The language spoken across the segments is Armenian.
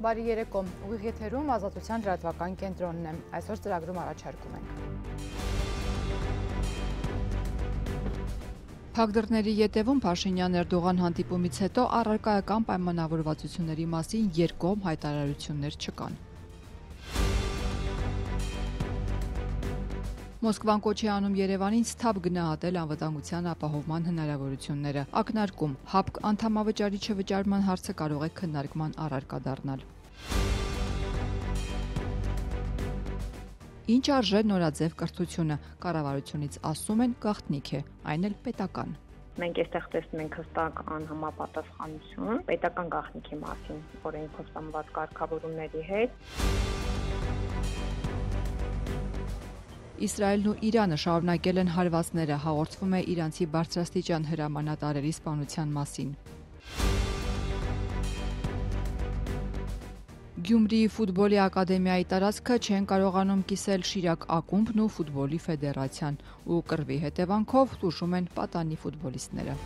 Բարի երեկո, ուղիղ եթերում Ազատության լրատվական կենտրոնն է, այսօր ծրագրում առաջարկում ենք։ Փակ դռների ետևում Փաշինյան-Էրդողան հանդիպումից հետո առարկայական պայմանավորվածությունների մասին երկկողմ հայտարարություններ չկան։ Մոսկվան կոչ է անում Երևանին սթափ գնահատել անվտանգության ապահովման հնարավորությունները, ակնարկում ՀԱՊԿ անդամավճարի չվճարման հարցը կարող է քննարկման առարկա դառնալ։ Ինչ արժե նորաձև կրթությունը, կառավարությունից ասում են գաղտնիք է, այն էլ պետական։ Մենք այստեղ տեսնում ենք հստակ անհամապատասխանություն պետական գաղտնիքի մասին, օրենքով սահմանված կարգավորումների հետ։ Իսրայելն ու Իրանը շարունակել են հարվածները, հաղորդվում է իրանցի բարձրաստիճան հրամանատարերի սպանության մասին։ Գյումրիի ֆուտբոլի ակադեմիայի տարածքը չեն կարողանում կիսել Շիրակ ակումբն ու ֆուտբոլի ֆեդերացիան ու կռվի հետևանքով տուժում են պատանի ֆուտբոլիստները։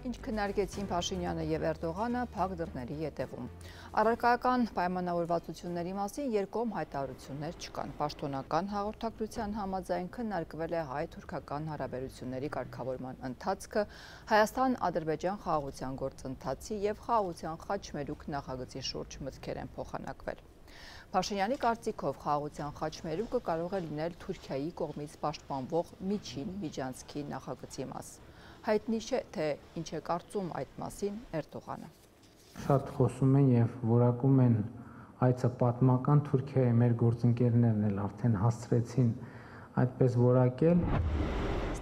Ինչ քննարկեցին Փաշինյանը եւ Էրդողանը փակ դռների ետևում։ Առարկայական պայմանավորվածությունների մասին երկկողմ հայտարարություններ չկան։ Պաշտոնական հաղորդակցության համաձայն քննարկվել է հայ-թուրքական հարաբերությունների կարգավորման ընթացքը, Հայաստան-Ադրբեջան խաղաղության գործընթացի եւ խաղաղության խաչմերուկ նախագծի շուրջ մտքեր են փոխանակվել։ Փաշինյանի կարծիքով խաղաղության խաչմերուկը կարող է լինել Թուրքիայի կողմից պաշտպանվող միջին միջանցքի նախագծի մաս։ Հայտնի չէ, թե ինչ է կարծում այդ մասին Էրդողանը։ Շատ խոսում են եւ որակում են այցը պատմական, Թուրքիայի մեր գործընկերներն էլ արդեն հասցրեցին այդպես որակել։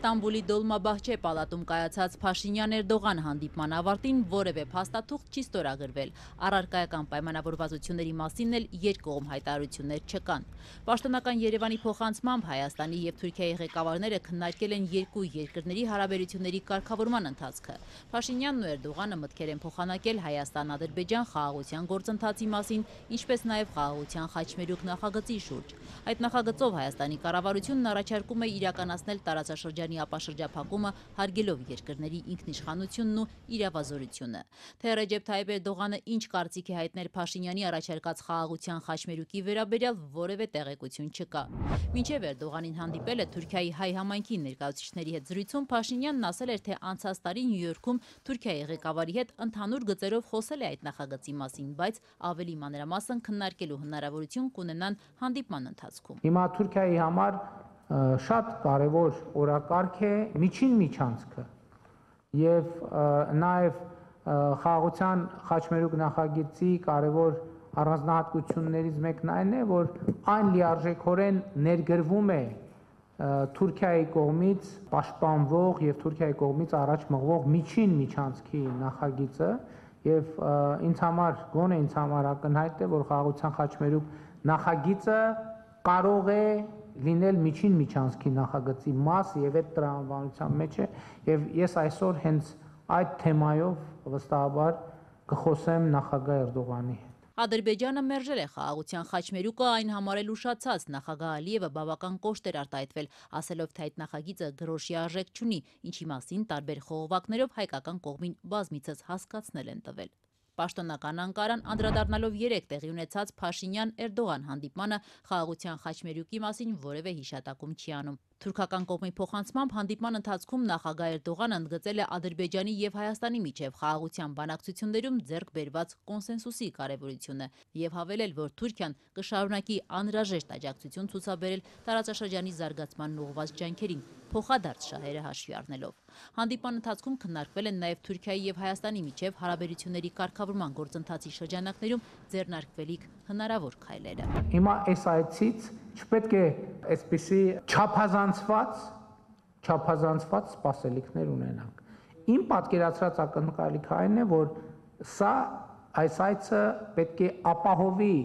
Ստամբուլի Դոլմաբահչե պալատում կայացած Փաշինյան-Էրդողան հանդիպման ավարտին որևէ փաստաթուղթ չի ստորագրվել, առարկայական պայմանավորվածությունների մասին էլ երկկողմ հայտարարություններ չկան։ Պաշտոնական Երևանի փոխանցմամբ Հայաստանի եւ Թուրքիայի ղեկավարները քննարկել են երկու երկրների հարաբերությունների կարգավորման ընթացքը։ Փաշինյանն ու Էրդողանը մտքեր են փոխանակել Հայաստան-Ադրբեջան խաղաղության գործընթացի մասին, ինչպես նաեւ խաղաղության խաչմերուկ նախագծի շուրջ։ Այդ նախագծով Հայաստանի կառավարությունն առաջարկում է իրականացնել տարածաշրջանի ապաշրջափակումը, հարգելով երկրների ինքնիշխանությունն ու իրավազորությունը։ Թե Ռեջեփ Թայիփ Էրդողանը ինչ կարծիք է հայտնել Փաշինյանի առաջարկած խաղաղության խաչմերուկի վերաբերյալ որևէ տեղեկություն չկա։ Մինչև Էրդողանին հանդիպել է Թուրքիայի հայ համայնքի ներկայացուցիչների հետ զրույցում Փաշինյանն ասել էր, թե անցած տարի Նյու Յորքում Թուրքիայի ղեկավարի հետ ընդհանուր գծերով խոսել է այդ նախագծի մասին, բայց ավելի մանրամասն քննարկելու հնարավորություն կունենան հանդիպման ընթացքում։ Հիմա Թուրքիայի համար շատ կարևոր օրակարգ է միջին միջանցքը եւ նաեւ խաղաղության խաչմերուկ նախագծի կարևոր առանձնահատկություններից մեկն այն է, որ այն լիարժեքորեն ներգրվում է Թուրքիայի կողմից պաշտպանվող եւ Թուրքիայի կողմից առաջ մղվող միջին միջանցքի նախագիծը եւ ինձ համար ակնհայտ է, որ խաղաղության խաչմերուկ նախագիծը կարող է լինել միջին միջանցքի նախագծի մաս եւ այդ տրամաբանության մեջ է եւ ես այսօր հենց այդ թեմայով վստահաբար կխոսեմ նախագահ Էրդողանի հետ։ Ադրբեջանը մերժել է խաղաղության խաչմերուկը, այն համարել ուշացած, նախագահ Ալիևը բավական կոշտ էր արտահայտվել, ասելով, թե այդ նախագիծը գրոշի արժեք չունի, ինչի մասին տարբեր խողովակներով հայկական կողմին բազմիցս հասկացնել են տվել։ Պաշտոնական Անկարան անդրադառնալով երեկ տեղի ունեցած Փաշինյան-Էրդողան հանդիպմանը խաղաղության խաչմերուկի մասին որևէ հիշատակում չի անում։ Թուրքական կողմի փոխանցմամբ հանդիպման ընթացքում նախագահ Էրդողանը ընդգծել է Ադրբեջանի եւ Հայաստանի միջև խաղաղության բանակցություններում ձեռք բերված կոնսենսուսի կարեւորությունը եւ հավելել, որ Թուրքիան կշարունակի անհրաժեշտ աջակցություն ցուցաբերել տարածաշրջանի զարգացմանն ուղղված ջանքերին, փոխադարձ շահերը հաշվի առնելով։ Հանդիպման ընթացքում քննարկվել են նաեւ Թուրքիայի եւ Հայաստանի միջև հարաբերությունների կարգավորման գործընթացի շրջանակներում ձեռնարկվելիք հնարավոր քայլերը։ Հիմա այս այցից չպետք է այսպիսի չափազանցված սպասելիքներ ունենանք։ Իմ պատկերացրած ակնկալիքը այն է, որ այս այցը պետք է ապահովի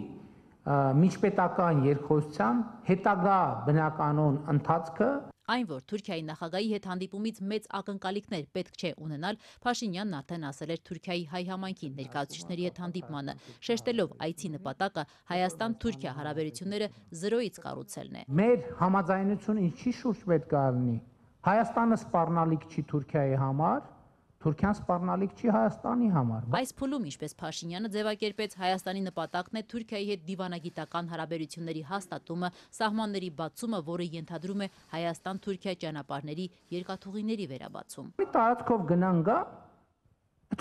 միջպետական երկխոսության հետագա բնականոն ընթացքը։ Այն, որ Թուրքիայի նախագահի հետ հանդիպումից մեծ ակնկալիքներ պետք չէ ունենալ, Փաշինյանն արդեն ասել էր Թուրքիայի հայ համայնքի ներկայացուցիչների հետ հանդիպմանը, շեշտելով այցի նպատակը Հայաստան-Թուրքիա հարաբերությունները զրոյից կառուցելն է։ Մեր համաձայնությունը ինչի շուրջ պետք է լինի։ Հայաստանը սպառնալիք չի Թուրքիայի համար, Թուրքիան սպառնալիք չի Հայաստանի համար։ Այս փուլում, ինչպես Փաշինյանը ձևակերպեց, Հայաստանի նպատակն է Թուրքիայի հետ դիվանագիտական հարաբերությունների հաստատումը, սահմանների բացումը, որը ենթադրում է Հայաստան-Թուրքիա ճանապարհների երկաթուղիների վերաբացում։ Տարածքով գնան գա,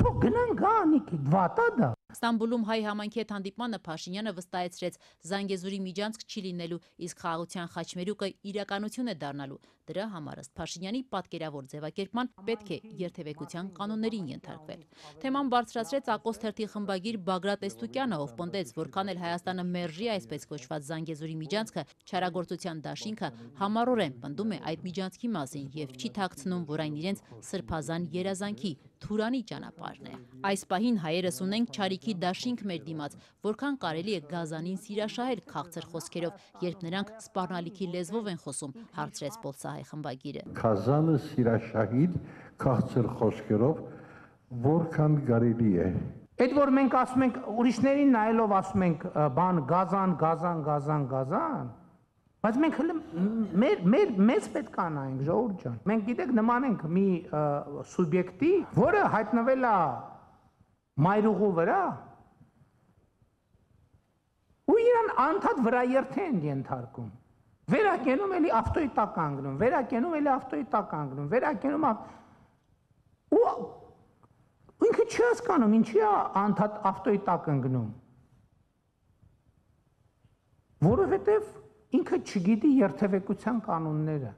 թող գնան գա, Նիկի, վատա դա։ Ստամբուլում հայ համայնքի հետ հանդիպմանը Փաշինյանը վստահեցրեց Զանգեզուրի միջանցք չի լինելու, իսկ խաղաղության խաչմերուկը իրականություն է դառնալու։ Դրա համար ըստ Փաշինյանի պատկերավոր ձևակերպման պետք է երթևեկության կանոններին ենթարկվել։ Թեման բարձրացրեց Ակոս թերթի խմբագիր Բագրատ Էստուկյանը, ով պնդեց, որքան էլ Հայաստանը մերժի այսպես կոչված Զանգեզուրի միջանցքը, չարագործության դաշինքը համառորեն պնդում է այդ միջանցքի մասին եւ չի թաքցնում, որ այն իրենց սրբազան երազանքի Թուրանի ճանապարհն է։ Այս պահին հայերս ունենք չարիքի դաշինք մեր դիմաց, որքան կարելի է գազանին սիրաշահել քաղցր խոսքերով, երբ նրանք սպառնալիքի լեզվով են խոսում, հարցրեց Պոլսահայ խմբագիրը։ Գազանը սիրաշահել քաղցր խոսքերով որքան կարելի է։ Այդ որ մենք ասում ենք ուրիշներին նայելով ասում ենք բան գազան, բայց մենք մեզ պետք է նայենք, ժողովուրդ ջան։ Մենք գիտեք նման ենք մի սուբյեկտի, որը հայտնվել է մայրուղու վրա ու իրան անդադ վրա երթե են ենթարկում։ Վերակենում էլի ավտոյի տակ կանգնում, վերակենում էլի ավտոյի տակ կանգնում, վերակենում ու ինքը չի հասկանում, ինչի է անդադ ավտոյի տակ ընկնում։ Որովհետև ինքը չգիտի երթևեկության կանոնները։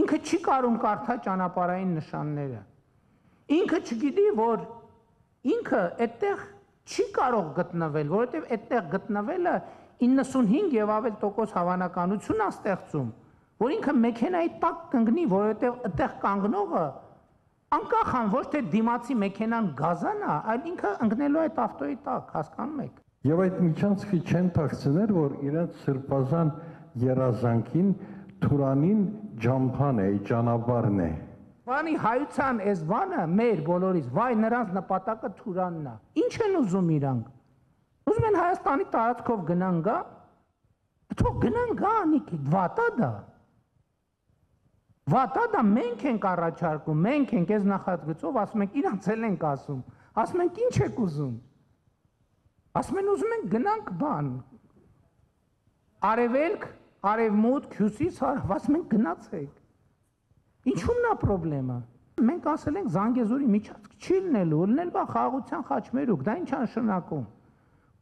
Ինքը չի կարող կարդա ճանապարհային նշանները։ Ինքը չգիտի, որ ինքը այդտեղ չի կարող գտնվել, որովհետև այդտեղ գտնվելը 95 եւ ավել տոկոս հավանականություն է ստեղծում, որ ինքը մեքենայի տակ կընկնի, որովհետև այդտեղ կանգնողը անկախ ան ոչ թե դիմացի մեքենան գազան է, այլ ինքը ընկնելու այդ ավտոյի տակ, հասկանում եք։ Եվ այդ միջանցքը չեն թաքցնել, որ իրենց սրբազան երազանքին Թուրանին ջամփան է, ճանապարհն է։ Բանի հայության այս բանը մեր բոլորիս, վայ նրանց նպատակը Թուրանն է։ Ինչ են ուզում իրանք։ Ուզում են Հայաստանի տարածքով գնան գա, թող գնան գա, Նիկի, վատա դա։ Վատա դա մենք ենք առաջարկում, մենք ենք այս նախագծով, ասում ենք իրանց էլ ենք ասում, ասում ենք ինչ եք ուզում։ Ասում են ուզում ենք գնանք բան, արևելք, արևմուտք, հյուսիս, ասում ենք գնացեք։ Ինչու՞մն է պրոբլեմը։ Մենք ասել ենք Զանգեզուրի միջանցք չի լինելու, լինել բա խաղաղության խաչմերուկ, դա ինչ է նշանակում,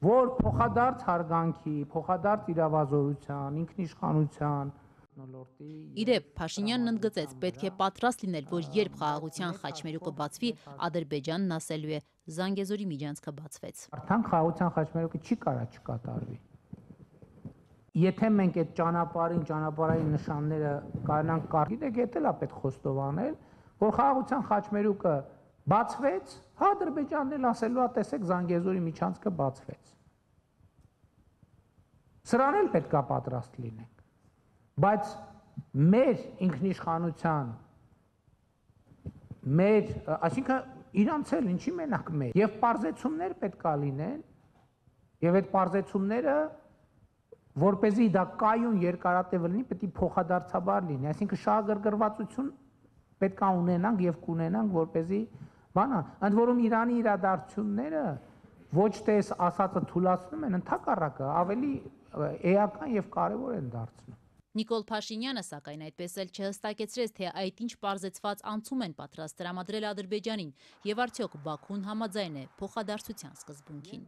որ փոխադարձ հարգանքի, փոխադարձ իրավազորության, ինքնիշխանության Իդեպ Փաշինյանն ընդգծեց, պետք է պատրաստ լինել, որ երբ խաղաղության խաչմերուկը բացվի, Ադրբեջանն ասելու է Զանգեզուրի միջանցքը բացվեց։ Արդեն խաղաղության խաչմերուկը չի կարա չկատարվի։ Եթե մենք այդ ճանապարհային նշանները կարողանանք գիտեք, դա էլ է պետք խոստովանել, որ խաղաղության խաչմերուկը բացվեց, Ադրբեջանն էլ ասելու է, տեսեք, Զանգեզուրի միջանցքը բացվեց։ Սրան էլ պետք է պատրաստ լինենք։ Բայց մեր ինքնիշխանության, այսինքն իրանց էլ ինչի մենակ մեր, եւ պարզեցումներ պետք է լինեն, եւ այդ պարզեցումները, որպեսզի դա կայուն երկարատև լինի, պետք է փոխադարձաբար լինի, այսինքն շահագրգռվածություն պետք է ունենանք եւ կունենանք, որպեսզի բանա, ընդ որում Իրանի իրադարձությունները ոչ թե ասածը թույլատնում են, ընդհակառակը ավելի էական եւ կարեւոր են դարձնում։ Նիկոլ Փաշինյանը, սակայն, այդպես էլ չհստակեցրեց, թե այդ ինչ պարզեցված անցում են պատրաստ տրամադրել Ադրբեջանին եւ արդյոք Բաքուն համաձայն է փոխադարձության սկզբունքին։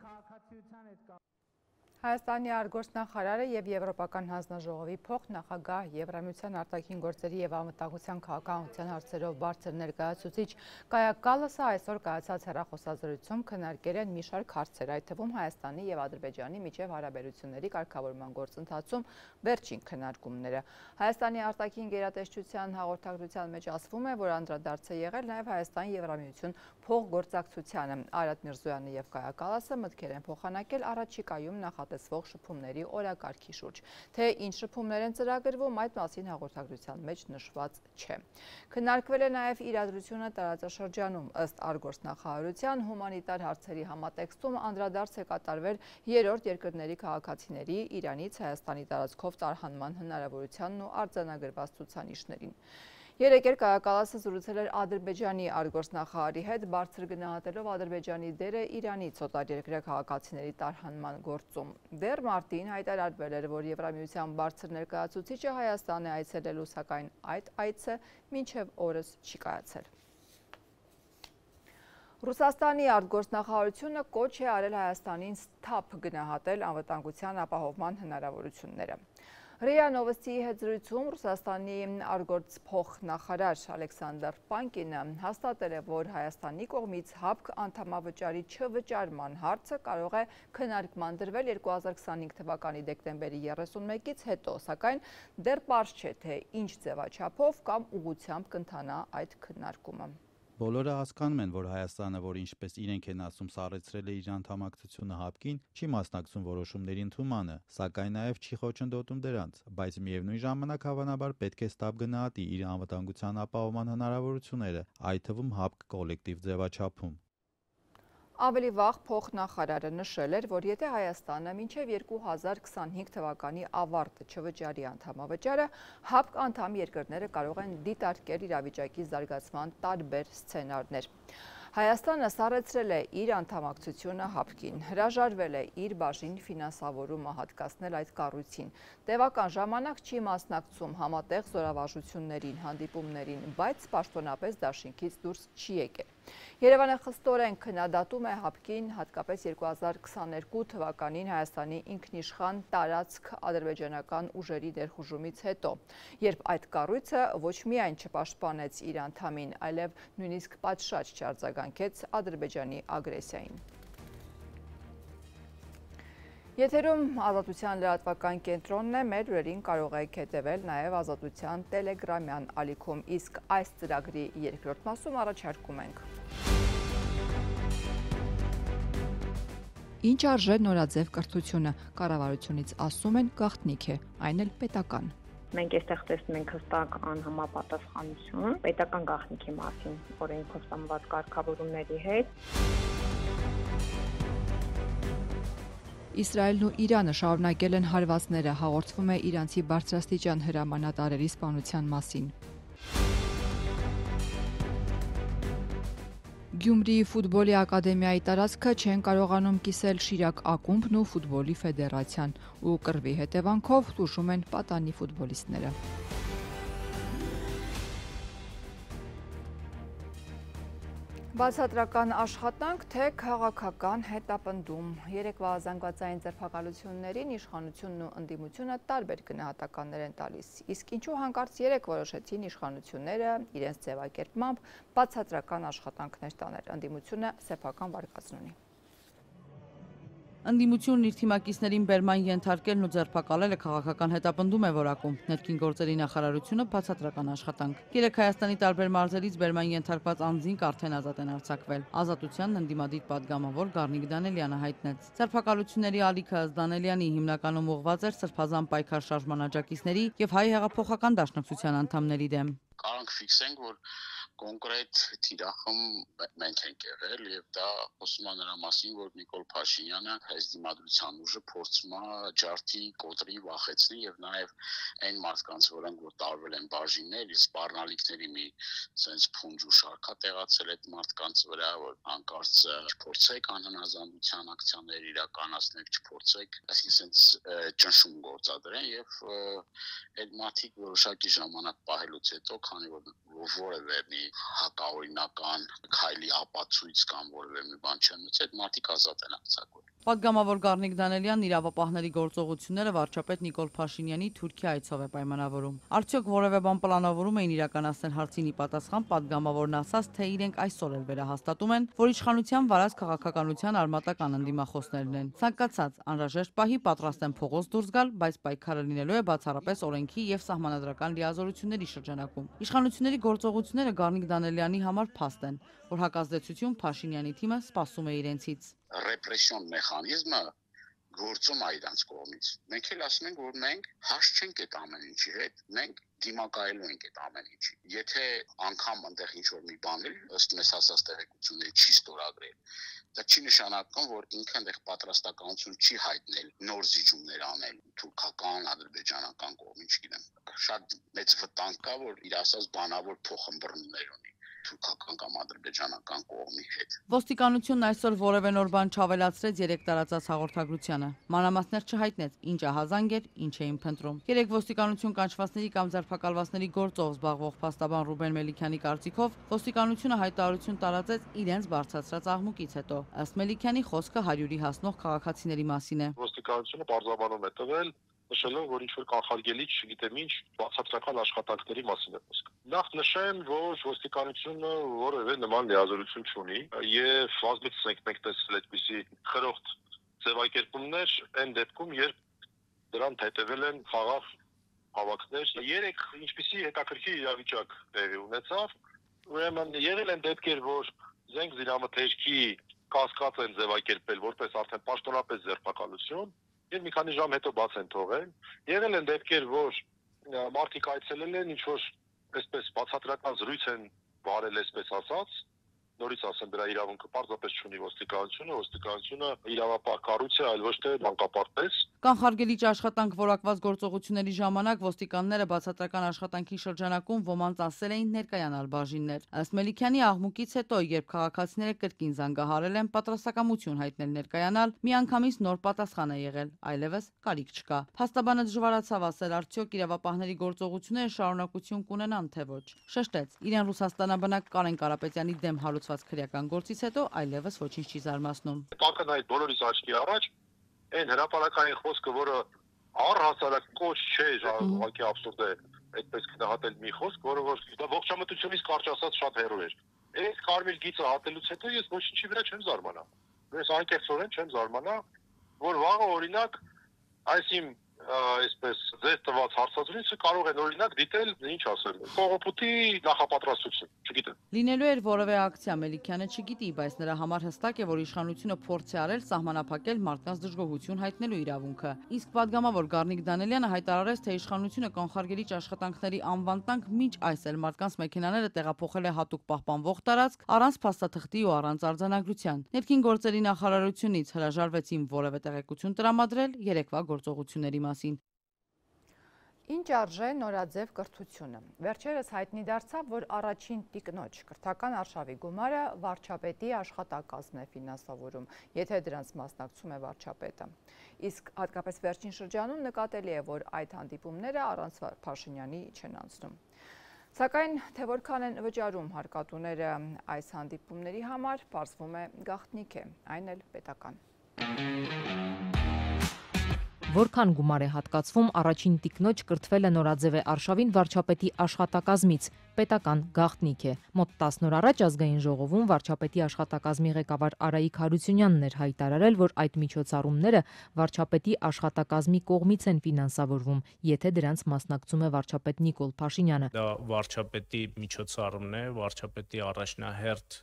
Հայաստանի արտգործնախարարը եւ Եվրոպական հանձնաժողովի փոխնախագահ Եվրամիության արտաքին գործերի եւ անվտանգության քաղաքականության հարցերով բարձր ներկայացուցիչ Կայա Կալասը այսօր կայացած հեռախոսազրույցում քննարկել են մի շարք հարցեր, այդ թվում Հայաստանի եւ Ադրբեջանի միջև հարաբերությունների կարգավորման գործընթացում վերջին քննարկումները։ Հայաստանի արտաքին գերատեսչության հաղորդագրության մեջ ասվում է, որ անդրադարձ է եղել նաեւ Հայաստան-Եվրամիություն փոխգործակցությանը։ Արադ Միրզոյանը եւ Կայա Կալասը մտքեր են փոխանակել առաջիկայում նախատեսվող շփումների օրակարգի շուրջ, թե ինչ շփումներ են ծրագրվում, այդ մասին հաղորդագրության մեջ նշված չէ։ Քննարկվել է նաև իրադրությունը տարածաշրջանում, ըստ արտգործնախարարության հումանիտար հարցերի համատեքստում անդրադարձ է կատարվել երրորդ երկրների քաղաքացիների Իրանից Հայաստանի տարածքով տարհանման հնարավորությանն ու արձանագրված ցուցանիշներին։ Երեկ Կայակալասը զրուցել էր Ադրբեջանի արտգործնախարարի հետ, բարձր գնահատելով Ադրբեջանի դերը Իրանից օտարերկրյա քաղաքացիների տարհանման գործում։ Դեռ մարտին հայտարարվել էր, որ Եվրամիության բարձր ներկայացուցիչը Հայաստան է այցելելու, սակայն այդ այցը մինչև օրս չի կայացել։ Ռուսաստանի արտգործնախարարությունը կոչ է արել Հայաստանին սթափ գնահատել անվտանգության ապահովման հնարավորությունները։ ՌԻԱ Նովոստիի հետ զրույցում Ռուսաստանի արտգործփոխնախարար Ալեքսանդր Պանկինը հաստատել է, որ Հայաստանի կողմից ՀԱՊԿ անդամավճարի չվճարման հարցը կարող է քննարկման դրվել 2025 թվականի դեկտեմբերի 31-ից հետո, սակայն դեռ պարզ չէ, թե ինչ ձևաչափով կամ ուղղությամբ կընթանա այդ քննարկումը։ Բոլորը հասկանում են, որ Հայաստանը, որ ինչպես իրենք են ասում, սառեցրել է իր անդամակցությունը ՀԱՊԿ-ին, չի մասնակցում որոշումների ընդունմանը, սակայն նաև չի խոչընդոտում դրանց, բայց միևնույն ժամանակ հավանաբար պետք է ստապ գնահատի իր անվտանգության ապահովման հնարավորությունները, այդ թվում ՀԱՊԿ կոլեկտիվ ձևաչափում։ Ավելի վաղ փոխնախարարը նշել էր, որ եթե Հայաստանը մինչև 2025 թվականի ավարտը չվճարի անդամավճարը, ՀԱՊԿ անդամ երկրները կարող են դիտարկել իրավիճակի զարգացման տարբեր սցենարներ։ Հայաստանը սառեցրել է իր անդամակցությունը ՀԱՊԿ-ին, հրաժարվել է իր բաժին ֆինանսավորումը հատկացնել այդ կառույցին, տևական ժամանակ չի մասնակցում համատեղ զորավարժություններին, հանդիպումներին, բայց պաշտոնապես դաշինքից դուրս չի եկել։ Երևանը խստորեն քննադատում է ՀԱՊԿ-ին, հատկապես 2022 թվականին Հայաստանի ինքնիշխան տարածք ադրբեջանական ուժերի ներխուժումից հետո, երբ այդ կառույցը ոչ միայն չպաշտպանեց իր անդամին, այլև նույնիսկ պատշաճ չարձագանքեց Ադրբեջանի ագրեսիային։ Եթերում Ազատության լրատվական կենտրոնն է, մեր լուրերին կարող եք հետևել նաև Ազատության տելեգրամյան ալիքում, իսկ այս ծրագրի երկրորդ մասում առաջարկում ենք։ Ինչ արժե նորաձև կրթությունը, կառավարությունից ասում են գաղտնիք է, այն էլ պետական։ Մենք այստեղ տեսնում ենք հստակ անհամապատասխանություն պետական գաղտնիքի մասին, օրենքով սահմանված կարգավորումների հետ։ Իսրայելն ու Իրանը շարունակել են հարվածները, հաղորդվում է իրանցի բարձրաստիճան հրամանատարերի սպանության մասին։ Գյումրիի ֆուտբոլի ակադեմիայի տարածքը չեն կարողանում կիսել Շիրակ ակումբն ու ֆուտբոլի ֆեդերացիան ու կռվի հետևանքով տուժում են պատանի ֆուտբոլիստները։ Բացատրական աշխատանք, թե քաղաքական հետապնդում։ Երեկվա զանգվածային ձերբակալություններին իշխանությունն ու ընդդիմությունը տարբեր գնահատականներ են տալիս։ Իսկ ինչու հանկարծ երեկ որոշեցին իշխանությունները իրենց ձևակերպմամբ բացատրական աշխատանքներ տանել։ Ընդդիմությունը սեփական վարկածն ունի։ Ընդդիմությունն իր թիմակիցներին բերման ենթարկելն ու ձերբակալելը քաղաքական հետապնդում է որակում։ Ներքին գործերի նախարարությունը բացատրական աշխատանք։ Երեկ Հայաստանի տարբեր մարզերից բերման ենթարկված անձինք արդեն ազատ են արձակվել։ Ազատությանն ընդդիմադիր падգամավոր Գառնիկ Դանելյանը հայտնեց։ Ձերբակալությունների ալիքը Դանելյանի հիմնականում ուղղված էր սրբազան պայքար շարժման աջակիցների եւ Հայ հեղափոխական դաշնակցության անդամների դեմ։ Կարանք ֆիքսենք, որ կոնկրետ թիրախում մենք ենք եղել եւ դա խոսում է նրա մասին, որ Նիկոլ Փաշինյանը այս դիմադրության ուժը փորձում է ջարդի կոտրի վախեցնի եւ նաեւ այն մարդկանց, որոնք որ տարվել են բաժիններ, սպառնալիքների մի sense փունջ ու շարքա տեղացել այդ մարդկանց վրա, որ հանկարծ չփորձեք անհնազանդության ակցիաներ իրականացնել, չփորձեք, այսինքն sense ճնշում գործադրեն եւ այդ մարդիկ որոշակի ժամանակ պահելուց հետո, քանի որ որևէ մի հակաօրինական քայլի ապացույց կամ որևէ մի բան չեն մտցել, այդ մարդիկ ազատ են արձակվել։ Պատգամավոր Գառնիկ Դանելյանն իրավապահների գործողությունները վարչապետ Նիկոլ Փաշինյանի Թուրքիա այցով է պայմանավորում։ Արդյոք որևէ բան պլանավորում էին իրականացնել հարցին ի պատասխան պատգամավորն ասաց, թե իրենք այսօր էլ վերահաստատում են, որ իշխանության վարած քաղաքականության արմատական ընդդիմախոսներն են։ Ցանկացած անհրաժեշտ պահի պատրաստ են փողոց դուրս գալ, բայց պայքարը լինելու է բացառապես օրենքի եւ սահմանադրական լիազորությունների շրջանակում։ Իշխանությունների գործողությունները Գառնիկ Դանելյանի համար փաստ են, որ հակազդեցություն Փաշինյանի թիմը սպասում է իրենցից։ Ռեպրեսիոն մեխանիզմը գործում է իրանց կողմից։ Մենք էլ ասում ենք, որ մենք հաշ չենք այդ ամեն ինչի հետ, մենք դիմակայելու ենք այդ ամեն ինչի։ Եթե անգամ այնտեղ ինչ-որ մի բան է, ըստ մեզ հասած տեղեկությունների չի ստորագրել, դա չի նշանակում, որ ինքը այնտեղ պատրաստականություն չի հայտնել նոր զիջումներ անել թուրքական, ադրբեջանական կողմի, չգիտեմ։ Շատ մեծ վտանգ կա, որ իր ասած բանավոր փոխըմբռնումներ ունի թուրքական կամ ադրբեջանական կողմի հետ։ Ոստիկանությունն այսօր որևէ նոր բան չավելացրեց 3 տարածած հաղորդագրությանը։ Մանրամասներ չհայտնեց, ինչ ահազանգ էր, ինչ էին փնտրում։ Երեք ոստիկանություն կանչվածների կամ ձերբակալվածների գործով զբաղվող փաստաբան Ռուբեն Մելիքյանի կարծիքով ոստիկանությունը հայտարարություն տարածեց իրենց բարձրացրած աղմուկից հետո։ Ըստ Մելիքյանի խոսքը 100-ի հասնող քաղաքացիների մասին է։ Ոստիկանությունը պարզաբանում է տվել նշելով, որ ինչ-որ կանխարգելիչ, չգիտեմ ինչ, բացատրական աշխատանքների մասին է խոսքը։ Նախ նշեմ, որ ոստիկանությունը որևէ նման լիազորություն չունի եւ բազմիցս ենք տեսել այդպիսի խրոխտ ձևակերպումներ այն դեպքում, երբ դրան հետևել են խաղաղ հավաքներ։ Երեք ինչպիսի հետաքրքիր իրավիճակ տեղի ունեցավ, ուրեմն եղել են դեպքեր, որ զենք զինամթերքի կասկած են ձևակերպել որպես արդեն պաշտոնապես ձերբակալություն, եւ մի քանի ժամ հետո բաց են թողել։ Եղել են դեպքեր, որ մարդիկ այցելել են, ինչ որ այսպես բացատրական զրույց են վարել, այսպես ասած, նորից ասեմ, դրա իրավունքը պարզապես չունի ոստիկանությունը իրավապահ կառույց է, այլ ոչ թե մանկապարտեզ։ Կանխարգելիչ աշխատանք որակված գործողությունների ժամանակ ոստիկանները բացատրական աշխատանքի շրջանակում ոմանց ասել էին ներկայանալ բաժիններ։ Ըստ Մելիքյանի աղմուկից հետո, երբ քաղաքացիները կրկին զանգահարել են պատրաստակամություն հայտնել ներկայանալ, միանգամից նոր պատասխան է եղել, այլևս կարիք չկա։ Փաստաբանը դժվարացավ ասել, արդյոք իրավապահների գործողությունները շարունակություն կունենան, թե ոչ։ Շեշտեց, իրեն ռուսաստանաբնակ Կարեն Կարապետյանի դեմ հարուցված քրեական գործից հետո այլևս ոչինչ չի զարմացնում։ Ակնհայտ բոլորիս աչքի առաջ այն հրապարակային խոսքը, որը առհասարակ կոչ չէ, ուղղակի աբսուրդ է այդպես գնահատել մի խոսք, որը որ դա ողջամտությունից կարճ ասած շատ հեռու էր։ Այս կարմիր գիծը հատելուց հետո ես ոչինչի վրա չեմ զարմանա։ Ես անկեղծորեն չեմ զարմանա, որ վաղը օրինակ այս իմ այսպես ձեր տված հարցազրույցը կարող են օրինակ դիտել, ինչ ասել, կողոպուտի նախապատրաստություն, չգիտեմ։ Լինելու էր որևէ ակցիա, Մելիքյանը չգիտի, բայց նրա համար հստակ է, որ իշխանությունը փորձ է արել սահմանափակել մարդկանց դժգոհություն հայտնելու իրավունքը։ Իսկ պատգամավոր Գառնիկ Դանելյանը հայտարարեց, թե իշխանությունը կանխարգելիչ աշխատանքների անվան տանք մինչ այս էլ մարդկանց մեքենաները տեղափոխել է հատուկ պահպանվող տարածք առանց փաստաթղթի ու առանց արձանագրության։ Ներքին գործերի նախարարությունից հրաժարվեցին որևէ տեղեկություն տրամադրել երեկվա գործողությունների մասին։ Ինչ արժե նորաձև կրթությունը։ Վերջերս հայտնի դարձավ, որ առաջին տիկնոջ կրթական արշավի գումարը վարչապետի աշխատակազմն է ֆինանսավորում, եթե դրանց մասնակցում է վարչապետը։ Իսկ հատկապես վերջին շրջանում նկատելի է, որ այդ հանդիպումները առանց Փաշինյանի չեն անցնում։ Սակայն թե որքան են վճարում հարկատուները այս հանդիպումների համար, պարզվում է գաղտնիք է, այն էլ պետական։ Որքան գումար է հատկացվում, առաջին տիկնոջ կրթվել է նորաձև է արշավին վարչապետի աշխատակազմից, պետական գաղտնիք է։ Մոտ 10 օր առաջ ազգային ժողովում վարչապետի աշխատակազմի ղեկավար Արայիկ Հարությունյանն էր հայտարարել, որ այդ միջոցառումները վարչապետի աշխատակազմի կողմից են ֆինանսավորվում, եթե դրանց մասնակցում է վարչապետ Նիկոլ Փաշինյանը։ Դա վարչապետի միջոցառումն է, վարչապետի առաջնահերթ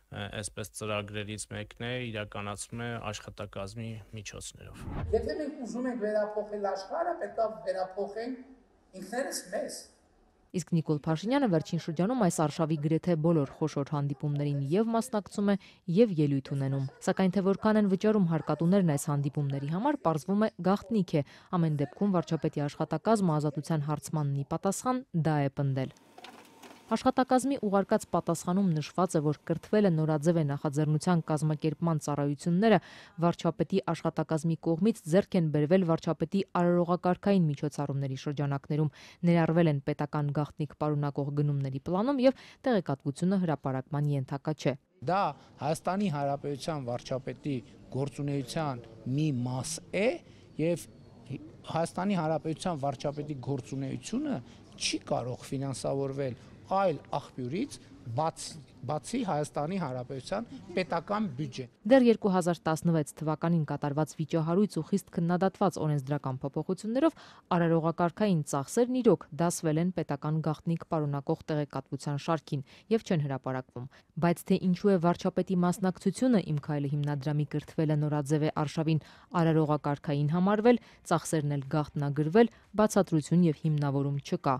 այսպես ծրագրերից մեկն է, իրականացում է աշխատակազմի միջոցներով։ Եթե մենք ուզում ենք վերափոխել աշխարհը, պետք է վերափոխենք ինքներս մեզ։ Իսկ Նիկոլ Փաշինյանը վերջին շրջանում այս արշավի գրեթե բոլոր խոշոր հանդիպումներին եւ մասնակցում է եւ ելույթ ունենում։ Սակայն թե որքան են վճարում հարկատուներն այս հանդիպումների համար, պարզվում է գաղտնիք է։ Ամեն դեպքում վարչապետի աշխատակազմը ազատության հարցմանն ի պատասխան դա է պնդել։ Աշխատակազմի ուղարկած պատասխանում նշված է, որ կրթվել է նորաձև է նախաձեռնության կազմակերպման ծառայությունները վարչապետի աշխատակազմի կողմից ձեռք են բերվել վարչապետի արարողակարգային միջոցառումների շրջանակներում, ներառվել են պետական գաղտնիք պարունակող գնումների պլանում եւ տեղեկատվությունը հրապարակման ենթակա չէ։ Դա Հայաստանի Հանրապետության վարչապետի գործունեության մի մաս է եւ Հայաստանի Հանրապետության վարչապետի գործունեությունը չի կարող ֆինանսավորվել այլ աղբյուրից, բացի Հայաստանի Հանրապետության պետական բյուջե։ Դեռ 2016 թվականին կատարված վիճահարույց ու խիստ քննադատված օրենսդրական փոփոխություններով արարողակարգային ծախսերն իրոք դասվել են պետական գաղտնիք պարունակող տեղեկատվության շարքին եւ չեն հրապարակվում։ Բայց թե ինչու է վարչապետի մասնակցությունը Իմ քայլը հիմնադրամի կրթվելը նորաձև է արշավին արարողակարգային համարվել, ծախսերն էլ գաղտնագրվել, բացատրություն եւ հիմնավորում չկա։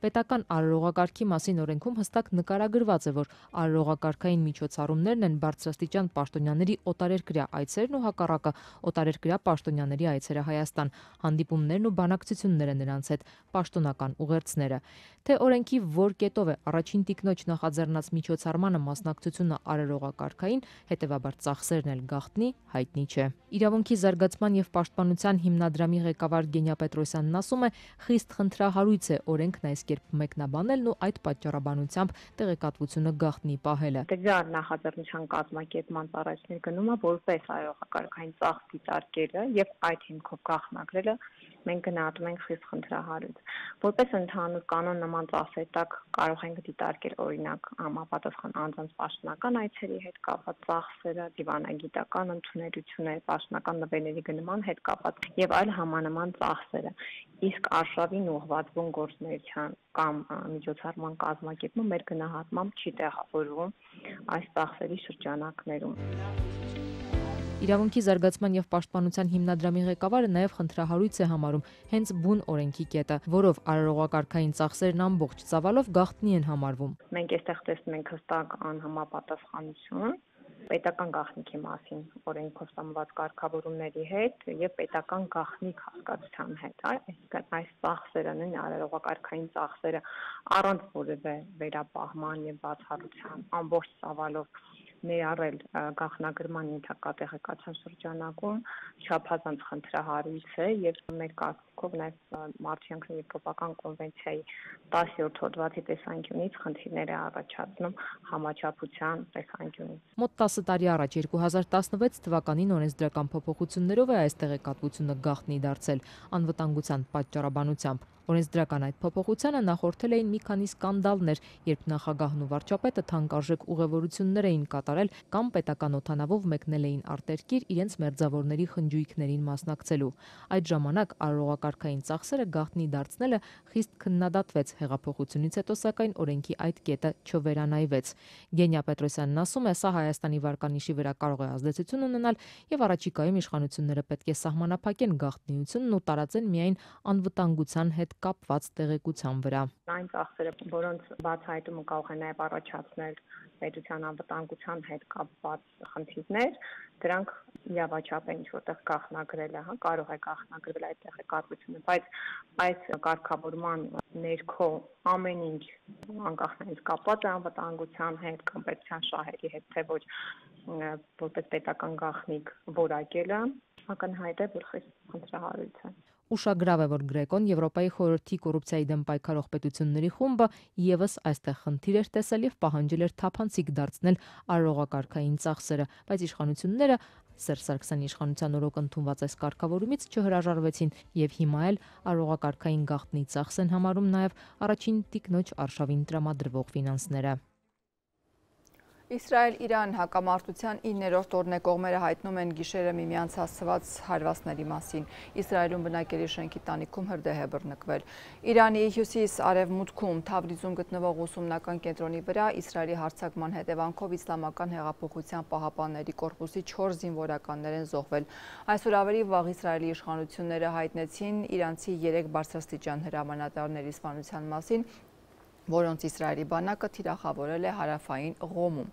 Պետական արարողակարգի մասին օրենքում հստակ նկարագրված է, որ արարողակարգային միջոցառումներն են բարձրաստիճան պաշտոնյաների օտարերկրյա այցերն ու հակառակը օտարերկրյա պաշտոնյաների այցերը Հայաստան, հանդիպումներն ու բանակցությունները նրանց հետ, պաշտոնական ուղերձները։ Թե օրենքի որ կետով է առաջին տիկնոջ նախաձեռնած միջոցառմանը մասնակցությունը արարողակարգային, հետևաբար ծախսերն էլ գաղտնի, հայտնի չէ։ Իրավունքի զարգացման եւ պաշտպանության հիմնադրամի ղեկավար Գենյա Պետրոսյանն ասում է, խիստ խնդրահարույց է օրենքն այս կերպ մեկնաբանելն ու այդ պատճառաբանությամբ տեղեկատվությունը գաղտնի պահելը։ Դժվար նախաձեռնության կազմակերպման ծառայությունների գնումը որպես արարողակարգային ծախս դիտարկելը եւ այդ հիմքով գաղտնագրելը մենք գնահատում ենք խիստ խնդրահարույց։ Որպես ընդհանուր կանոն նման ծախսերի տակ կարող ենք դիտարկել օրինակ համապատասխան անձանց պաշտոնական այցերի հետ կապված ծախսերը, դիվանագիտական ընդունելությունները, պաշտոնական նվերների գնման հետ կապված եւ այլ համանման ծախսերը։ Իսկ արշավին ուղղված բուն գործունեության կամ միջոցառման կազմակերպումը մեր գնահատմամբ չի տեղավորվում այս ծախսերի շրջանակներում։ Իրավունքի զարգացման եւ պաշտպանության հիմնադրամի ղեկավարը նաեւ խնդրահարույց է համարում հենց բուն օրենքի կետը, որով արարողակարգային ծախսերն ամբողջ ծավալով գաղտնի են համարվում։ Մենք այստեղ տեսնում ենք հստակ անհամապատասխանություն պետական գաղտնիքի մասին օրենքով սահմանված կարգավորումների հետ եւ պետական գաղտնիք հասկացության հետ, այսինքն այս ծախսերը նույն արարողակարգային ծախսերը առանց որևէ վերապահման եւ բացառության ամբողջ ծավալով ներառել գաղտնագրման ենթակա տեղեկացան շրջանակում չափազանց խնդրահարույց է եւ մեր կարծիքով նաեւ Մարդու եվրոպական կոնվենցիայի 10-րդ հոդվածի տեսանկյունից խնդիրներ է առաջացնում համաչափության տեսանկյունից։ Մոտ 10 տարի առաջ 2016 թվականին օրենսդրական փոփոխություններով է այս տեղեկատվությունը գաղտնի դարձել անվտանգության պատճառաբանությամբ։ Օրենսդրական այդ փոփոխությանը նախորդել էին մի քանի սկանդալներ, երբ նախագահն ու վարչապետը թանկարժեք ուղևորություններ էին կատարել կամ պետական օդանավով մեկնել էին արտերկիր իրենց մերձավորների խնջույքներին մասնակցելու։ Այդ ժամանակ արարողակարգային ծախսերը գաղտնի դարձնելը խիստ քննադատվեց, հեղափոխությունից հետո սակայն օրենքի այդ կետը չվերանայվեց։ Գենյա Պետրոսյանն ասում է, սա Հայաստանի վարկանիշի վրա կարող է ազդեցություն ունենալ եւ առաջիկայում իշխանությունները պետք է սահմանափակեն գաղտնիությունն ու տարածեն միայն անվտանգության հետ կապված տեղեկության վրա։ Այն ծախսերը, որոնց բացահայտումը կարող է նաև առաջացնել պետության անվտանգության հետ կապված խնդիրներ, դրանք իրավաչափ են ինչ-որտեղ գաղտնագրելը, կարող է գաղտնագրվել այդ տեղեկատվությունը, բայց այս կարգավորման ներքո ամեն ինչ անկախ նրանից կապված է անվտանգության հետ կամ պետության շահերի հետ, թե ոչ որպես պետական գաղտնիք որակելը, ակնհայտ է, որ խիստ խնդրահարույց է։ Ուշագրավ է, որ Գրեկոն Եվրոպայի խորհրդի կոռուպցիայի դեմ պայքարող պետությունների խումբը եւս այստեղ խնդիր էր տեսել եւ պահանջել էր թափանցիկ դարձնել արարողակարգային ծախսերը, բայց իշխանությունները Սերժ Սարգսյանի իշխանության օրոք ընդունված այս կարգավորումից չհրաժարվեցին եւ հիմա էլ արարողակարգային գաղտնի ծախս են համարում նաեւ առաջին տիկնոջ արշավին տրամադրվող ֆինանսները։ Իսրայել-Իրան հակամարտության 9-րդ օրն է, կողմերը հայտնում են գիշերը միմյանց հասցված հարվածների մասին։ Իսրայելում բնակելի շենքի տանիքում հրդեհ է բռնկվել։ Իրանի հյուսիս-արևմուտքում Թավրիզում գտնվող ուսումնական կենտրոնի վրա Իսրայելի հարձակման հետևանքով Իսլամական հեղափոխության պահապանների կորպուսի 4 զինվորականներ են զոհվել։ Այսօր ավելի վաղ Իսրայելի իշխանությունները հայտնեցին իրանցի 3 բարձրաստիճան հրամանատարների սպանության մասին, որոնց Իսրայելի բանակը թիրախավորել է հարավային Ղոմում։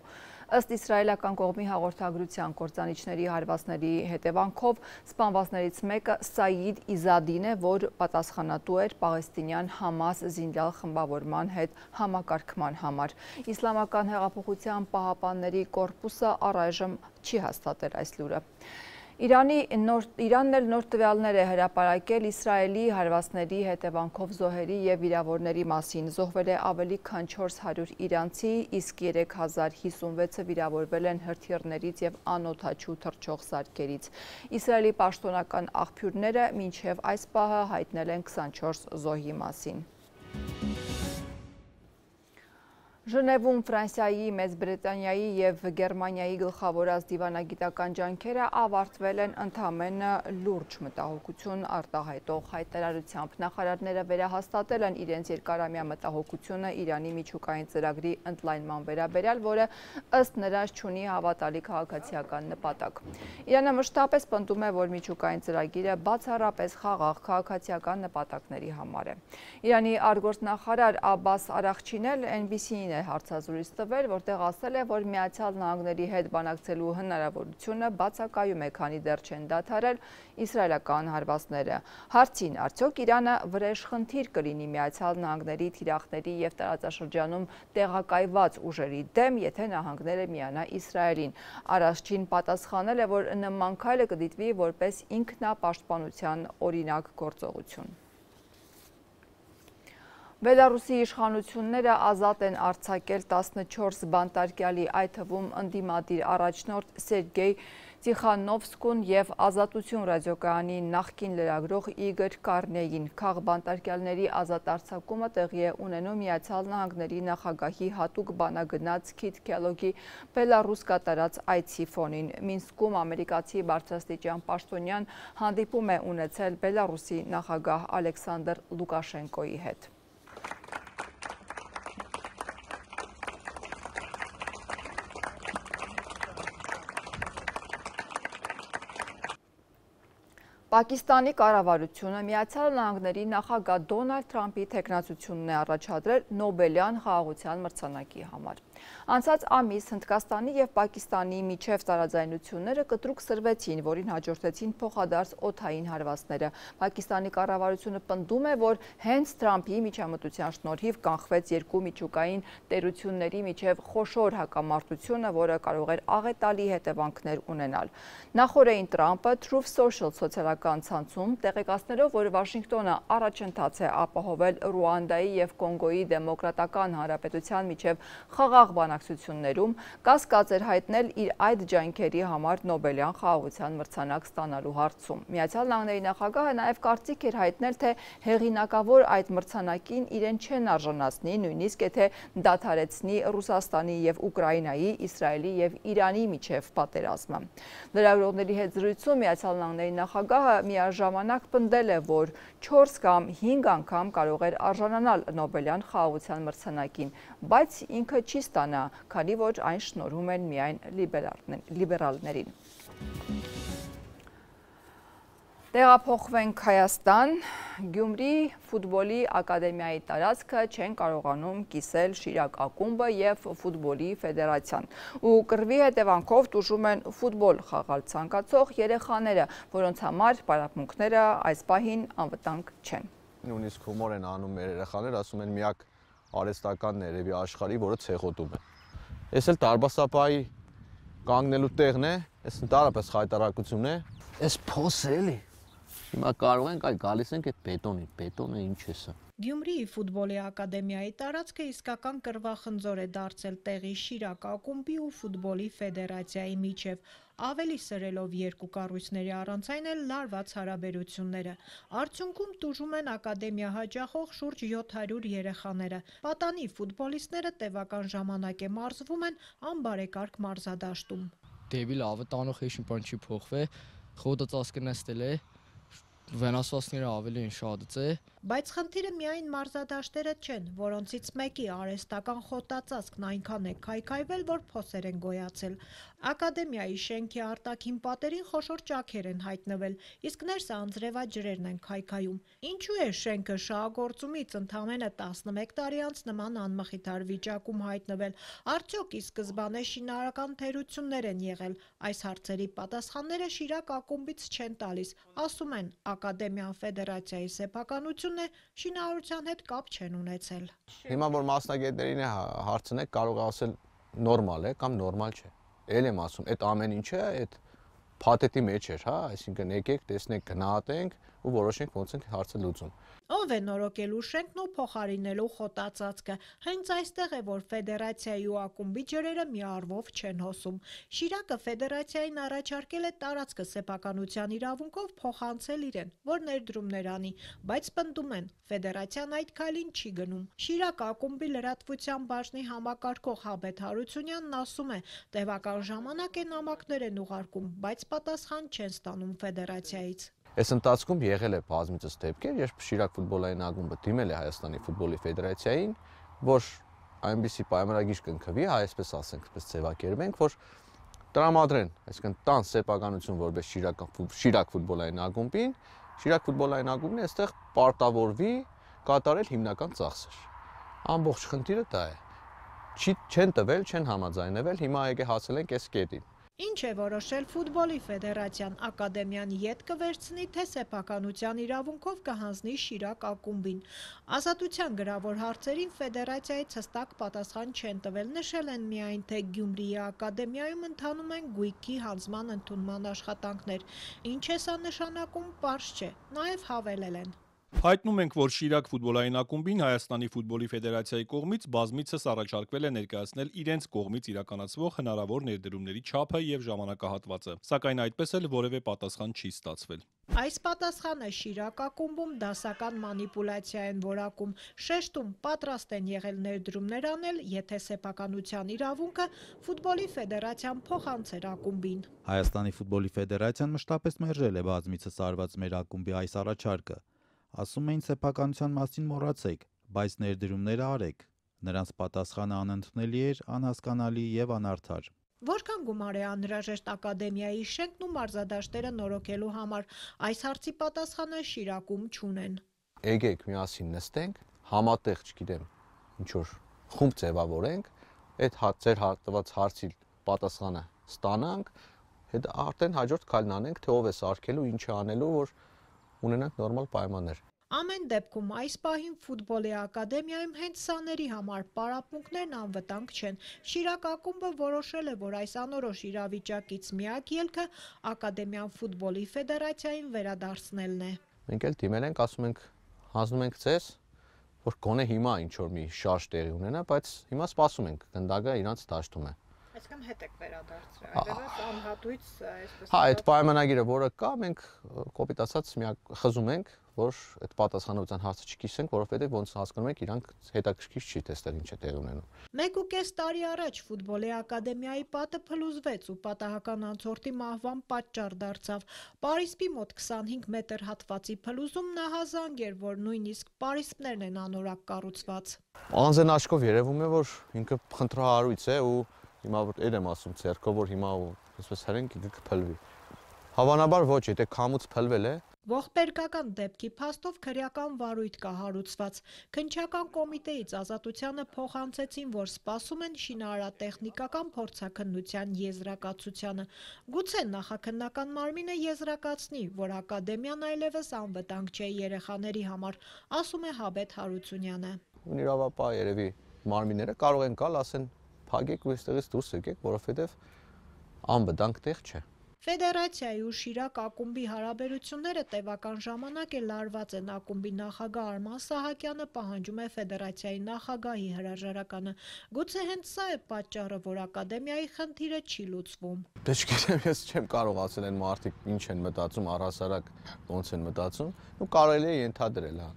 Ըստ իսրայելական կողմի հաղորդագրության կործանիչների հարվածների հետևանքով սպանվածներից մեկը Սաիդ Իզադին է, որ պատասխանատու էր պաղեստինյան Համաս զինյալ խմբավորման հետ համակարգման համար։ Իսլամական հեղափոխության պահապանների կորպուսը առայժմ չի հաստատել այս լուրը։ Իրանն էլ նոր տվյալներ է հրապարակել Իսրայելի հարվածների հետևանքով զոհերի և վիրավորների մասին։ Զոհվել է ավելի քան 400 իրանցի, իսկ 3056-ը վիրավորվել են հրթիռներից և անօդաչու թռչող սարքերից։ Իսրայելի պաշտոնական աղբյուրները մինչև այս պահը հայտնել են 24 զոհի մասին։ Ժնևում Ֆրանսիայի, Մեծ Բրիտանիայի և Գերմանիայի գլխավորած դիվանագիտական ջանքերը ավարտվել են ընդամենը լուրջ մտահոգություն արտահայտող հայտարարությամբ։ Նախարարները վերահաստատել են իրենց երկարամյա մտահոգությունը Իրանի միջուկային ծրագրի ընդլայնման վերաբերյալ, որը ըստ նրանց չունի հավատալի քաղաքացիական նպատակ։ Իրանը մշտապես պնդում է, որ միջուկային ծրագիրը բացառապես խաղաղ քաղաքացիական նպատակների համար է։ Իրանի արտգործնախարար Աբբաս Արաղչին էլ NBC-ին է հարցազրույց տվել, որտեղ ասել է, որ Միացյալ Նահանգների հետ բանակցելու հնարավորությունը բացակայում է, քանի դեռ չեն դադարել իսրայելական հարվածները։ Հարցին, արդյոք Իրանը վրեժխնդիր կլինի Միացյալ Նահանգների թիրախների և տարածաշրջանում տեղակայված ուժերի դեմ, եթե նահանգները միանա Իսրայելին։ Արաղչին պատասխանել է, որ նման քայլը կդիտվի որպես ինքնապաշտպանության օրինակ գործողություն։ Բելարուսի իշխանությունները ազատ են արձակել 14 բանտարկյալի, այդ թվում ընդդիմադիր առաջնորդ Սերգեյ Տիխանովսկուն և Ազատություն ռադիոկայանի նախկին լրագրող Իգոր Կարնեին։ Քաղբանտարկյալների ազատ արձակումը տեղի է ունենում Միացյալ Նահանգների նախագահի հատուկ բանագնաց Քիթ Քելոգի Բելարուս կատարած այցի ֆոնին։ Մինսկում ամերիկացի բարձրաստիճան պաշտոնյան հանդիպում է ունեցել Բելարուսի նախագահ Ալեքսանդր Լուկաշենկոյի հետ։ Պակիստանի կառավարությունը Միացյալ Նահանգների նախագահ Դոնալդ Թրամփի թեկնածությունն է առաջադրել Նոբելյան խաղաղության մրցանակի համար։ Անցած ամիս Հնդկաստանի և Պակիստանի միջև տարաձայնությունները կտրուկ սրվեցին, որին հաջորդեցին փոխադարձ օդային հարվածները։ Պակիստանի կառավարությունը պնդում է, որ հենց Թրամփի միջամտության շնորհիվ կանխվեց երկու միջուկային տերությունների միջև խոշոր հակամարտությունը, որը կարող էր աղետալի հետևանքներ ունենալ։ Նախորդին Թրամփը Truth Social սոցիալական ցանցում տեղեկացնելով, որ Վաշինգտոնը առաջընթաց է ապահովել Ռուանդայի և Կոնգոյի դեմոկրատական հանրապետության միջև խաղաղ բանակցություններում, կասկած էր հայտնել իր այդ ջանքերի համար Նոբելյան խաղաղության մրցանակ ստանալու հարցում։ Միացյալ Նահանգների նախագահը նաև կարծիք էր հայտնել, թե հեղինակավոր այդ մրցանակին իրեն չեն արժանացնի, նույնիսկ եթե դադարեցնի Ռուսաստանի և Ուկրաինայի, Իսրայելի և Իրանի միջև պատերազմը։ Լրագրողների հետ զրույցում Միացյալ Նահանգների նախագահը միաժամանակ պնդել է, որ 4 կամ 5 անգամ կարող էր արժանանալ Նոբելյան խաղաղության մրցանակին, բայց ինքը չի ստանա, քանի որ այն շնորհում են միայն լիբերալներին։ Տեղափոխվենք Հայաստան, Գյումրի ֆուտբոլի ակադեմիայի տարածքը չեն կարողանում կիսել Շիրակ ակումբը և ֆուտբոլի ֆեդերացիան, ու կռվի հետևանքով տուժում են ֆուտբոլ խաղալ ցանկացող երեխաները, որոնց համար պարապմունքները այս պահին անվտանգ չեն։ Նույնիսկ հումոր են անում մեր երեխաներ, ասում են միակ արհեստականն է երևի աշխարհի, որը ցեխոտում է։ Այս էլ Տարբասապայի կանգնելու տեղն է, այս ընդհանրապես խայտարակություն է։ Այս փոս է էլի։ Հիմա կարող ենք այ գալիս ենք այդ բետոնը ինչ է սա։ Գյումրիի ֆուտբոլի ակադեմիայի տարածքը իսկական կռվախնձոր է դարձել տեղի Շիրակ ակումբի ու ֆուտբոլի ֆեդերացիայի միջև, ավելի սրելով երկու կառույցների առանց այն էլ լարված հարաբերությունները։ Արդյունքում տուժում են ակադեմիա հաճախող շուրջ 700 երեխաները։ Պատանի ֆուտբոլիստները տևական ժամանակ է մարզվում են անբարեկարգ մարզադաշտում։ Դեբիլ ավը տանող հեշին բան չի փոխվե, խոդը ծասկնեստել է, վենասվածները ավելի են շատից է։ Բայց խնդիրը միայն մարզադաշտերը չեն, որոնցից մեկի արհեստական խոտածածկն այնքան է քայքայվել, որ փոսեր են գոյացել։ Ակադեմիայի շենքի արտաքին պատերին խոշոր ճաքեր են հայտնվել, իսկ ներսը անձրևաջրերն են քայքայում։ Ինչու է շենքը շահագործումից ընդամենը 11 տարի անց նման անմխիթար վիճակում հայտնվել։ Արդյոք ի սկզբանե շինարարական թերություններ են եղել։ Այս հարցերի պատասխանները Շիրակ ակումբից չեն տալիս, ասում են ակադեմիան ֆեդերացիայի սեփականությունն է, շինարարության հետ կապ չեն ունեցել։ Հիմա որ մասնագետներին է հարցնեք, կարող է ասել նորմալ է կամ նորմալ չէ։ Էլ եմ ասում, այդ ամեն ինչը այդ փաթեթի մեջ էր, հա, այսինքն եկեք տեսնենք, գնահատենք, ու որոշենք ոնց ենք հարցը լուծում։ Ով է նորոգելու շենքն ու փոխարինելու խոտածածկը։ Հենց այստեղ է, որ ֆեդերացիայի ու ակումբի ջրերը մի առվով չեն հոսում։ Շիրակը ֆեդերացիային առաջարկել է տարածքը սեփականության իրավունքով փոխանցել իրեն, որ ներդրումներ անի, բայց պնդում են, ֆեդերացիան այդ քայլին չի գնում։ Շիրակ ակումբի լրատվության բաժնի համակարգող Հաբեթ Հարությունյանն ասում է, տևական ժամանակ է նամակներ են ուղարկում, բայց պատասխան չեն ստանում ֆեդերացիայից։ Այս ընթացքում եղել է բազմիցս դեպքեր, երբ Շիրակ ֆուտբոլային ակումբը դիմել է Հայաստանի ֆուտբոլի ֆեդերացիային, որ այնպիսի պայմանագիր կնքվի, այսպես ասենք, այսպես ձևակերպենք, որ տրամադրեն, այսինքն տան սեփականություն որպես Շիրակ ֆուտբոլային ակումբին, Շիրակ ֆուտբոլային ակումբն այստեղ պարտավորվի կատարել հիմնական ծախսեր։ Ամբողջ խնդիրը դա է։ Չեն տվել, չեն համաձայնվել, հիմա եկե հասել ենք այս կետին։ Ինչ է որոշել ֆուտբոլի ֆեդերացիան, ակադեմիան ետ կվերցնի, թե սեփականության իրավունքով կհանձնի Շիրակ ակումբին։ Ազատության գրավոր հարցերին ֆեդերացիայից հստակ պատասխան չեն տվել, նշել են միայն, թե Գյումրիի ակադեմիայում ընթանում են գույքի հանձնման ընդունման աշխատանքներ։ Ինչ է սա նշանակում, պարզ չէ, նաև հավելել են։ Հայտնում ենք, որ Շիրակ ֆուտբոլային ակումբին Հայաստանի ֆուտբոլի ֆեդերացիայի կողմից բազմիցս առաջարկվել է ներկայացնել իրենց կողմից իրականացվող հնարավոր ներդրումների չափը եւ ժամանակահատվածը, սակայն այդպես էլ որևէ պատասխան չի ստացվել։ Այս պատասխանը Շիրակ ակումբում դասական մանիպուլյացիա են որակում, շեշտում պատրաստ են եղել ներդրումներ անել, եթե սեփականության իրավունքը ֆուտբոլի ֆեդերացիան փոխանցեր ակումբին։ Հայաստանի ֆուտբոլի ֆեդերացիան մշտապես մերժել է բազմիցս արված մեր ակումբի այս առաջարկը։ Ասում էին սեփականության մասին մոռացեք, բայց ներդրումները արեք։ Նրանց պատասխանը անընդունելի էր, անհասկանալի եւ անարդար։ Որքան գումար է անհրաժեշտ ակադեմիայի շենքն ու մարզադաշտերը նորոգելու համար, այս հարցի պատասխանը Շիրակում չունեն։ Եկեք միասին նստենք, համատեղ, չգիտեմ, ինչ որ խումբ ձևավորենք, այդ ձեր տված հարցի պատասխանը ստանանք, հետ արդեն հաջորդ քայլն անենք, թե ով է սարքելու, ինչ է անելու, որ ունենանք նորմալ պայմաններ։ Ամեն դեպքում այս պահին ֆուտբոլի ակադեմիայում հենց սաների համար պարապմունքներն անվտանգ չեն։ Շիրակ ակումբը որոշել է, որ այս անորոշ իրավիճակից միակ ելքը ակադեմիան ֆուտբոլի ֆեդերացիային վերադարձնելն է։ Մենք էլ դիմել ենք, ասում ենք, հանձնում ենք ձեզ, որ գոնե հիմա ինչ որ մի շարժ տեղի ունենա, բայց հիմա սպասում ենք, գնդակը իրանց դաշտում է։ Այսքան հետ եք վերադարձրել, այլևս անհատույց այսպես։ Հա, այդ պայմանագիրը, որը կա, մենք կոպիտ ասած միակ խզում ենք, որ այդ պատասխանատվության հարցը չկիսենք, որովհետև ոնց հասկանում եք, իրանք հետաքրքիր չի տեսնել ինչ է տեղի ունենում։ 1.5 տարի առաջ ֆուտբոլի ակադեմիայի պատը փլուզվեց ու պատահական անցորդի մահվան պատճառ դարձավ։ Պարիսպի մոտ 25 մետր հատվածի փլուզումն ահազանգ էր, որ նույնիսկ պարիսպներն են անորակ կառուցված։ Անձն աչքով երևում է, որ ինքը խնդրահարույց է ու հիմա որ այդ եմ ասում ցերկով, որ հիմա այսպես հրենք կփլվի։ Հավանաբար ոչ, եթե քամուց փլվել է։ Ողբերգական դեպքի փաստով քրեական վարույթ կա հարուցված։ Քննչական կոմիտեից Ազատությանը փոխանցեցին, որ սպասում են շինարարատեխնիկական փորձաքննության եզրակացությանը։ Գուցե նախաքննական մարմինը եզրակացնի, որ ակադեմիան այլևս անվտանգ չէ երեխաների համար, ասում է Հաբեթ Հարությունյանը։ Իրավապահ երևի մարմինները կարող են գալ, ասեն, փակեք ու այստեղից դուրս եկեք, որովհետև անվտանգ տեղ չէ։ Ֆեդերացիայի ու Շիրակ ակումբի հարաբերությունները տևական ժամանակ է լարված են։ Ակումբի նախագահ Արման Սահակյանը պահանջում է ֆեդերացիայի նախագահի հրաժարականը։ Գուցե հենց սա է պատճառը, որ ակադեմիայի խնդիրը չի լուծվում։ Դե չգիտեմ, ես չեմ կարող ասել են մարդիկ ինչ են մտածում, առհասարակ ոնց են մտածում, ու կարելի է ենթադրել, հա։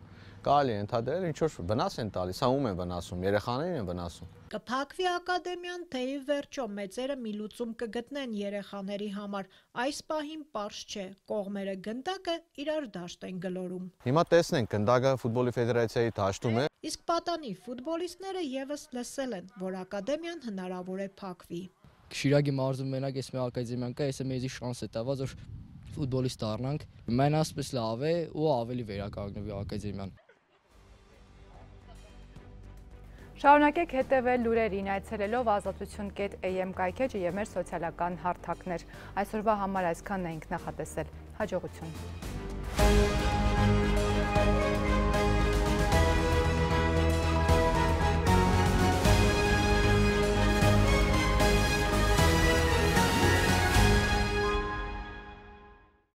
Կարելի է ենթադրել, ինչ որ վնաս են տալիս, հա ում են վնասում, երեխաներին են վնասում։ Կփակվի ակադեմիան, թե ի վերջո մեծերը մի լուծում կգտնեն երեխաների համար, այս պահին պարզ չէ, կողմերը գնդակը իրար դաշտ են գլորում։ Հիմա տեսնենք, գնդակը ֆուտբոլի ֆեդերացիայի դաշտում է։ Իսկ պատանի ֆուտբոլիստները եւս լսել են, որ ակադեմիան հնարավոր է փակվի։ Շիրակի մարզում մենակ էս մի ակադեմիան կա, էսը մեզի շանս է տված, որ ֆուտբոլիստ դառնանք։ Մեն ասպես լավ է ու ավելի վերականգնվի ակադեմիան։ Շարունակեք հետևել լուրերին, այցելելով azatutun.am կայքեջը եւ մեր սոցիալական հարթակներ։ Այսօրվա համար այսքանն էինք նախատեսել։ Հաջողություն։